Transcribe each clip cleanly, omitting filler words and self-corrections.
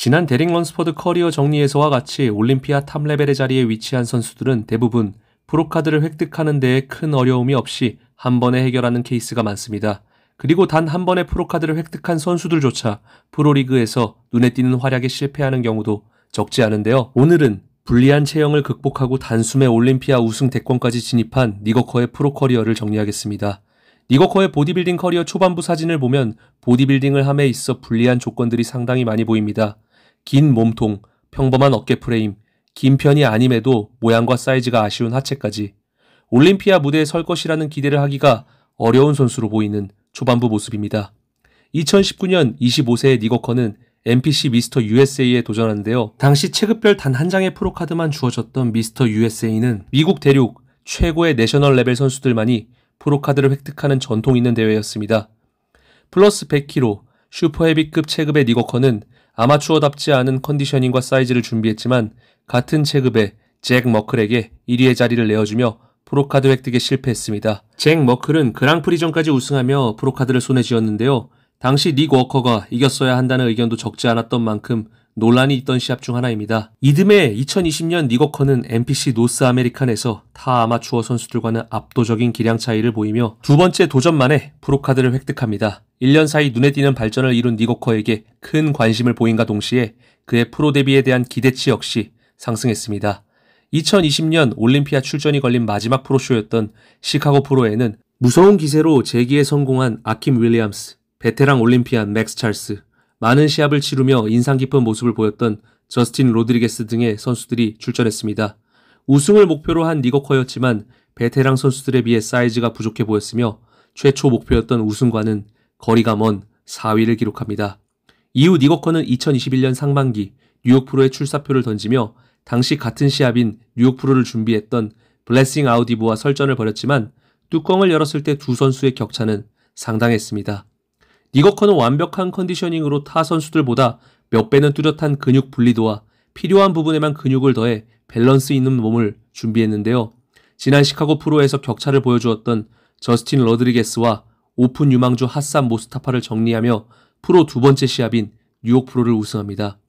지난 데릭 런스퍼드 커리어 정리에서와 같이 올림피아 탑 레벨의 자리에 위치한 선수들은 대부분 프로카드를 획득하는 데에 큰 어려움이 없이 한 번에 해결하는 케이스가 많습니다. 그리고 단 한 번의 프로카드를 획득한 선수들조차 프로리그에서 눈에 띄는 활약에 실패하는 경우도 적지 않은데요. 오늘은 불리한 체형을 극복하고 단숨에 올림피아 우승 대권까지 진입한 니거커의 프로 커리어를 정리하겠습니다. 니거커의 보디빌딩 커리어 초반부 사진을 보면 보디빌딩을 함에 있어 불리한 조건들이 상당히 많이 보입니다. 긴 몸통, 평범한 어깨 프레임, 긴 편이 아님에도 모양과 사이즈가 아쉬운 하체까지 올림피아 무대에 설 것이라는 기대를 하기가 어려운 선수로 보이는 초반부 모습입니다. 2019년 25세의 니거커는 NPC 미스터 USA에 도전하는데요. 당시 체급별 단 한 장의 프로카드만 주어졌던 미스터 USA는 미국 대륙 최고의 내셔널 레벨 선수들만이 프로카드를 획득하는 전통 있는 대회였습니다. 플러스 100kg 슈퍼 헤비급 체급의 니거커는 아마추어답지 않은 컨디셔닝과 사이즈를 준비했지만 같은 체급의 잭 머클에게 1위의 자리를 내어주며 프로카드 획득에 실패했습니다. 잭 머클은 그랑프리 전까지 우승하며 프로카드를 손에 쥐었는데요. 당시 닉 워커가 이겼어야 한다는 의견도 적지 않았던 만큼 논란이 있던 시합 중 하나입니다. 이듬해 2020년 니거커는 NPC 노스 아메리칸에서 타 아마추어 선수들과는 압도적인 기량 차이를 보이며 두 번째 도전 만에 프로카드를 획득합니다. 1년 사이 눈에 띄는 발전을 이룬 니거커에게 큰 관심을 보인과 동시에 그의 프로 데뷔에 대한 기대치 역시 상승했습니다. 2020년 올림피아 출전이 걸린 마지막 프로쇼였던 시카고 프로에는 무서운 기세로 재기에 성공한 아킴 윌리엄스, 베테랑 올림피안 맥스 찰스, 많은 시합을 치르며 인상 깊은 모습을 보였던 저스틴 로드리게스 등의 선수들이 출전했습니다. 우승을 목표로 한 니거커였지만 베테랑 선수들에 비해 사이즈가 부족해 보였으며 최초 목표였던 우승과는 거리가 먼 4위를 기록합니다. 이후 니거커는 2021년 상반기 뉴욕 프로에 출사표를 던지며 당시 같은 시합인 뉴욕 프로를 준비했던 블레싱 아우디브와 설전을 벌였지만 뚜껑을 열었을 때 두 선수의 격차는 상당했습니다. 니거커는 완벽한 컨디셔닝으로 타 선수들보다 몇 배는 뚜렷한 근육 분리도와 필요한 부분에만 근육을 더해 밸런스 있는 몸을 준비했는데요. 지난 시카고 프로에서 격차를 보여주었던 저스틴 로드리게스와 오픈 유망주 하산 모스타파를 정리하며 프로 두 번째 시합인 뉴욕 프로를 우승합니다.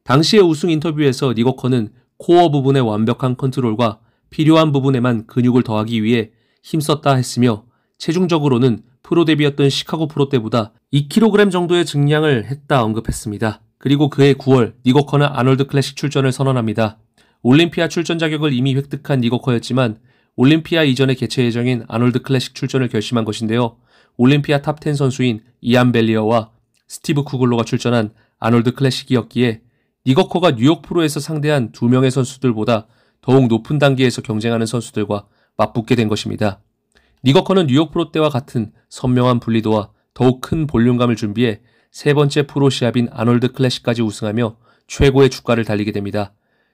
당시의 우승 인터뷰에서 니거커는 코어 부분의 완벽한 컨트롤과 필요한 부분에만 근육을 더하기 위해 힘썼다 했으며 체중적으로는 프로 데뷔였던 시카고 프로 때보다 2kg 정도의 증량을 했다 언급했습니다. 그리고 그해 9월 니거커는 아놀드 클래식 출전을 선언합니다. 올림피아 출전 자격을 이미 획득한 니거커였지만 올림피아 이전에 개최 예정인 아놀드 클래식 출전을 결심한 것인데요. 올림피아 탑10 선수인 이안 벨리어와 스티브 쿠글로가 출전한 아놀드 클래식이었기에 니거커가 뉴욕 프로에서 상대한 두 명의 선수들보다 더욱 높은 단계에서 경쟁하는 선수들과 맞붙게 된 것입니다. 니거커는 뉴욕 프로 때와 같은 선명한 분리도와 더욱 큰 볼륨감을 준비해 세 번째 프로 시합인 아놀드 클래식까지 우승하며 최고의 주가를 달리게 됩니다.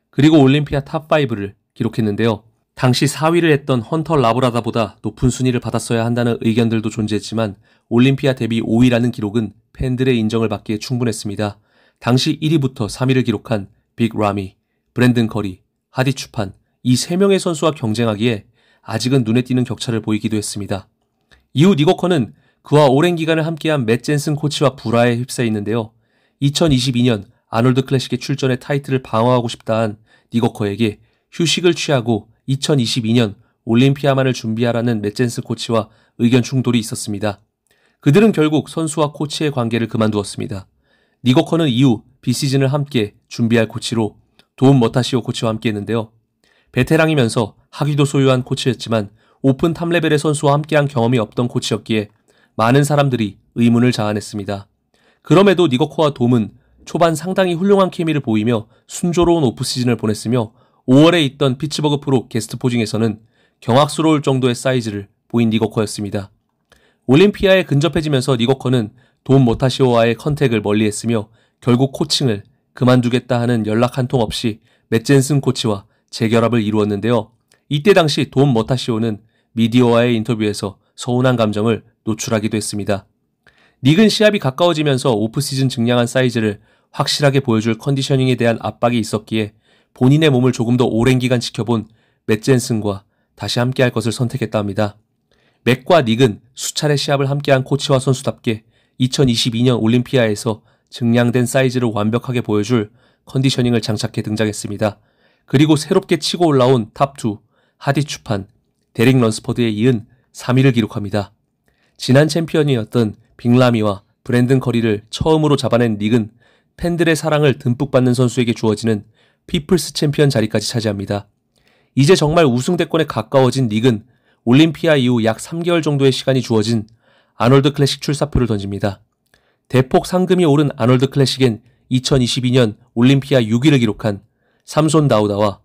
그리고 올림피아 탑5를 기록했는데요. 당시 4위를 했던 헌터 라브라다보다 높은 순위를 받았어야 한다는 의견들도 존재했지만 올림피아 데뷔 5위라는 기록은 팬들의 인정을 받기에 충분했습니다. 당시 1위부터 3위를 기록한 빅 라미, 브랜든 커리, 하디 추판 이 3명의 선수와 경쟁하기에 아직은 눈에 띄는 격차를 보이기도 했습니다. 이후 니거커는 그와 오랜 기간을 함께한 맷 젠슨 코치와 불화에 휩싸여 있는데요. 2022년 아놀드 클래식의 출전에 타이틀을 방어하고 싶다한 니거커에게 휴식을 취하고 2022년 올림피아만을 준비하라는 맷 젠슨 코치와 의견 충돌이 있었습니다. 그들은 결국 선수와 코치의 관계를 그만두었습니다. 니거커는 이후 비시즌을 함께 준비할 코치로 도움 머타시오 코치와 함께했는데요. 베테랑이면서 학위도 소유한 코치였지만 오픈 탑 레벨의 선수와 함께한 경험이 없던 코치였기에 많은 사람들이 의문을 자아냈습니다. 그럼에도 니거커와 돔은 초반 상당히 훌륭한 케미를 보이며 순조로운 오프시즌을 보냈으며 5월에 있던 피츠버그 프로 게스트 포징에서는 경악스러울 정도의 사이즈를 보인 니거커였습니다. 올림피아에 근접해지면서 니거커는 돔 모타시오와의 컨택을 멀리했으며 결국 코칭을 그만두겠다 하는 연락 한 통 없이 맷 젠슨 코치와 재결합을 이루었는데요. 이때 당시 돔 모타시오는 미디어와의 인터뷰에서 서운한 감정을 노출하기도 했습니다. 닉은 시합이 가까워지면서 오프시즌 증량한 사이즈를 확실하게 보여줄 컨디셔닝에 대한 압박이 있었기에 본인의 몸을 조금 더 오랜 기간 지켜본 맷 젠슨과 다시 함께할 것을 선택했다 합니다. 맥과 닉은 수차례 시합을 함께한 코치와 선수답게 2022년 올림피아에서 증량된 사이즈를 완벽하게 보여줄 컨디셔닝을 장착해 등장했습니다. 그리고 새롭게 치고 올라온 탑2, 하디 추판, 데릭 런스퍼드에 이은 3위를 기록합니다. 지난 챔피언이었던 빅라미와 브랜든 커리를 처음으로 잡아낸 닉은 팬들의 사랑을 듬뿍 받는 선수에게 주어지는 피플스 챔피언 자리까지 차지합니다. 이제 정말 우승대권에 가까워진 닉은 올림피아 이후 약 3개월 정도의 시간이 주어진 아놀드 클래식 출사표를 던집니다. 대폭 상금이 오른 아놀드 클래식엔 2022년 올림피아 6위를 기록한 삼손 다우다와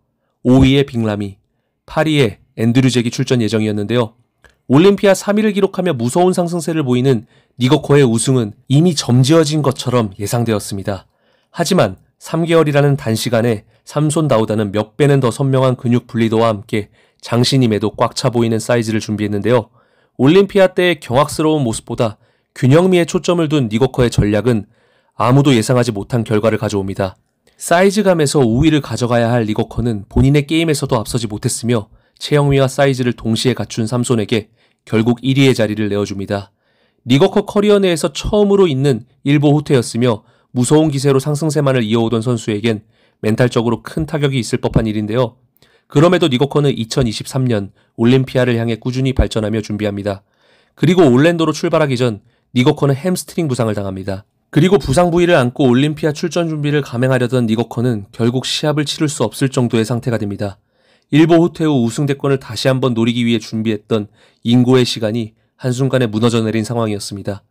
5위의 빅라미, 8위의 앤드류 잭이 출전 예정이었는데요. 올림피아 3위를 기록하며 무서운 상승세를 보이는 니거커의 우승은 이미 점지어진 것처럼 예상되었습니다. 하지만 3개월이라는 단시간에 삼손 다우다는 몇 배는 더 선명한 근육 분리도와 함께 장신임에도 꽉 차 보이는 사이즈를 준비했는데요. 올림피아 때의 경악스러운 모습보다 균형미에 초점을 둔 니거커의 전략은 아무도 예상하지 못한 결과를 가져옵니다. 사이즈감에서 우위를 가져가야 할 니거커는 본인의 게임에서도 앞서지 못했으며 체형미와 사이즈를 동시에 갖춘 삼손에게 결국 1위의 자리를 내어줍니다. 니거커 커리어 내에서 처음으로 있는 일보 후퇴였으며 무서운 기세로 상승세만을 이어오던 선수에겐 멘탈적으로 큰 타격이 있을 법한 일인데요. 그럼에도 니거커는 2023년 올림피아를 향해 꾸준히 발전하며 준비합니다. 그리고 올랜도로 출발하기 전 니거커는 햄스트링 부상을 당합니다. 그리고 부상 부위를 안고 올림피아 출전 준비를 감행하려던 니거커는 결국 시합을 치를 수 없을 정도의 상태가 됩니다. 일보 후퇴 후 우승대권을 다시 한번 노리기 위해 준비했던 인고의 시간이 한순간에 무너져 내린 상황이었습니다.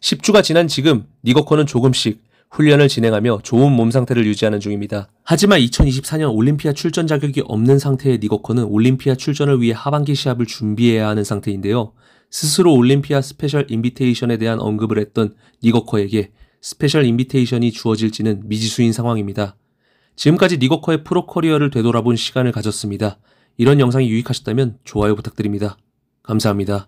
10주가 지난 지금 니거커는 조금씩 훈련을 진행하며 좋은 몸 상태를 유지하는 중입니다. 하지만 2024년 올림피아 출전 자격이 없는 상태의 니거커는 올림피아 출전을 위해 하반기 시합을 준비해야 하는 상태인데요. 스스로 올림피아 스페셜 인비테이션에 대한 언급을 했던 니거커에게 스페셜 인비테이션이 주어질지는 미지수인 상황입니다. 지금까지 니거커의 프로 커리어를 되돌아본 시간을 가졌습니다. 이런 영상이 유익하셨다면 좋아요 부탁드립니다. 감사합니다.